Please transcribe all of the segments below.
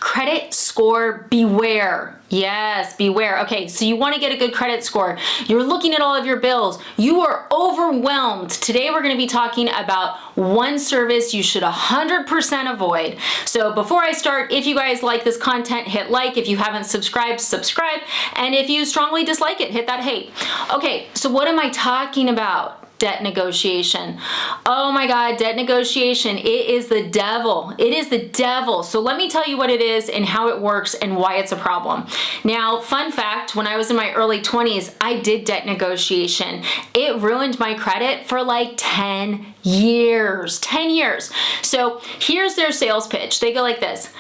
credit score beware. Yes, beware. Okay, so you want to get a good credit score. You're looking at all of your bills. You are overwhelmed. Today we're going to be talking about one service you should 100% avoid. So before I start, if you guys like this content, hit like. If you haven't subscribed, subscribe. And if you strongly dislike it, hit that hate. Okay, so what am I talking about? Debt negotiation. Oh my God, debt negotiation. It is the devil. It is the devil. So let me tell you what it is and how it works and why it's a problem. Now, fun fact, when I was in my early 20s, I did debt negotiation. It ruined my credit for like 10 years. 10 years. So here's their sales pitch. They go like this.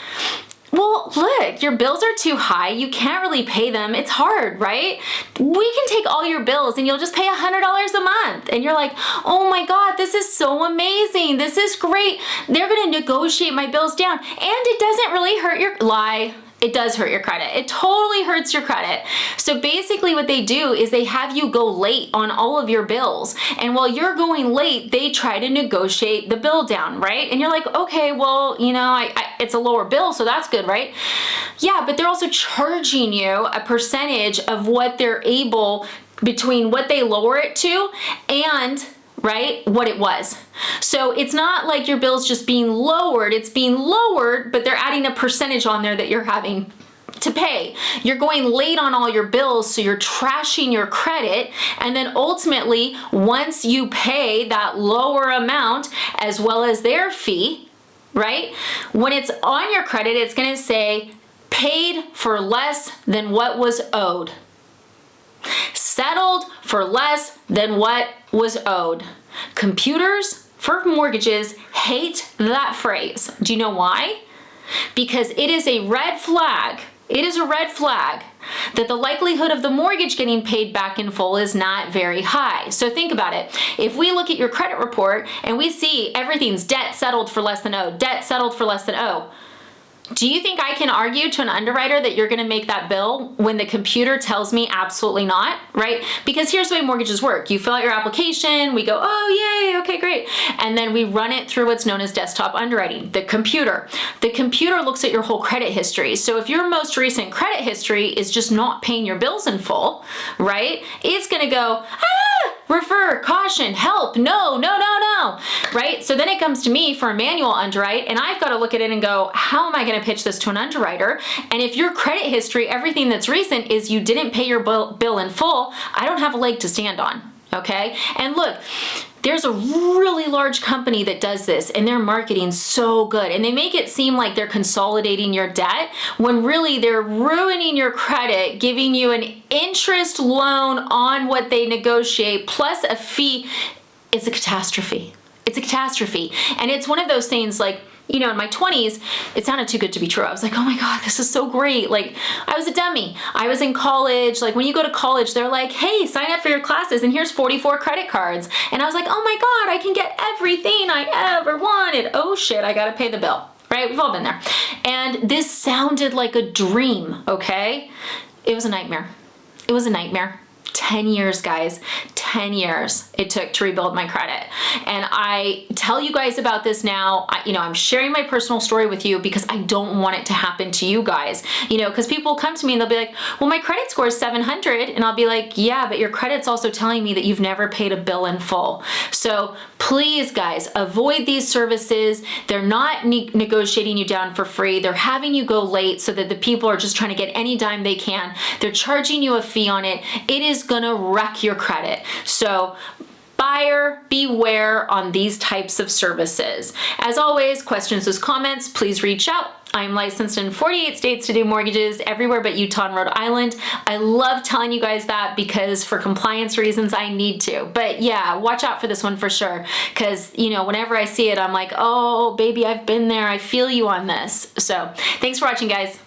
Well, look, your bills are too high. You can't really pay them. It's hard, right? We can take all your bills and you'll just pay $100 a month. And you're like, oh my God, this is so amazing. This is great. They're going to negotiate my bills down. And it doesn't really hurt your lie. It does hurt your credit. It totally hurts your credit. So basically what they do is they have you go late on all of your bills. And while you're going late, they try to negotiate the bill down, right? And you're like, okay, well, you know, it's a lower bill, so that's good, right? Yeah, but they're also charging you a percentage of what they're able, between what they lower it to and right, what it was. So it's not like your bill's just being lowered, it's being lowered, but they're adding a percentage on there that you're having to pay. You're going late on all your bills, so you're trashing your credit, and then ultimately, once you pay that lower amount as well as their fee, right, when it's on your credit, it's gonna say, paid for less than what was owed. Settled for less than what was owed. Computers for mortgages hate that phrase. Do you know why? Because it is a red flag. It is a red flag that the likelihood of the mortgage getting paid back in full is not very high. So think about it. If we look at your credit report and we see everything's debt settled for less than owed, debt settled for less than owed, do you think I can argue to an underwriter that you're going to make that bill when the computer tells me absolutely not, right? Because here's the way mortgages work. You fill out your application, we go, oh, yay, okay, great. And then we run it through what's known as desktop underwriting, the computer. The computer looks at your whole credit history. So if your most recent credit history is just not paying your bills in full, right? It's going to go, refer, caution, help, no, no, no, no, right? So then it comes to me for a manual underwrite, and I've got to look at it and go, how am I going to pitch this to an underwriter? And if your credit history, everything that's recent is you didn't pay your bill in full, I don't have a leg to stand on, okay? And look, there's a really large company that does this, and their marketing's so good, and they make it seem like they're consolidating your debt when really they're ruining your credit, giving you an interest loan on what they negotiate plus a fee. It's a catastrophe. It's a catastrophe. And it's one of those things like, you know, in my 20s, it sounded too good to be true. I was like, oh my God, this is so great. Like, I was a dummy. I was in college. Like, when you go to college, they're like, hey, sign up for your classes and here's 44 credit cards. And I was like, oh my God, I can get everything I ever wanted. Oh shit, I gotta pay the bill, right? We've all been there. And this sounded like a dream, okay? It was a nightmare. It was a nightmare. 10 years, guys, 10 years it took to rebuild my credit. And I tell you guys about this now. I'm sharing my personal story with you because I don't want it to happen to you guys, because people come to me and they'll be like, well, my credit score is 700. And I'll be like, yeah, but your credit's also telling me that you've never paid a bill in full. So please, guys, avoid these services. They're not negotiating you down for free. They're having you go late so that the people are just trying to get any dime they can. They're charging you a fee on it. It is gonna wreck your credit. So buyer beware on these types of services. As always, questions or comments, please reach out. I'm licensed in 48 states to do mortgages, everywhere but Utah and Rhode Island. I love telling you guys that because for compliance reasons, I need to. But yeah, watch out for this one for sure. Because, whenever I see it, I'm like, oh, baby, I've been there. I feel you on this. So thanks for watching, guys.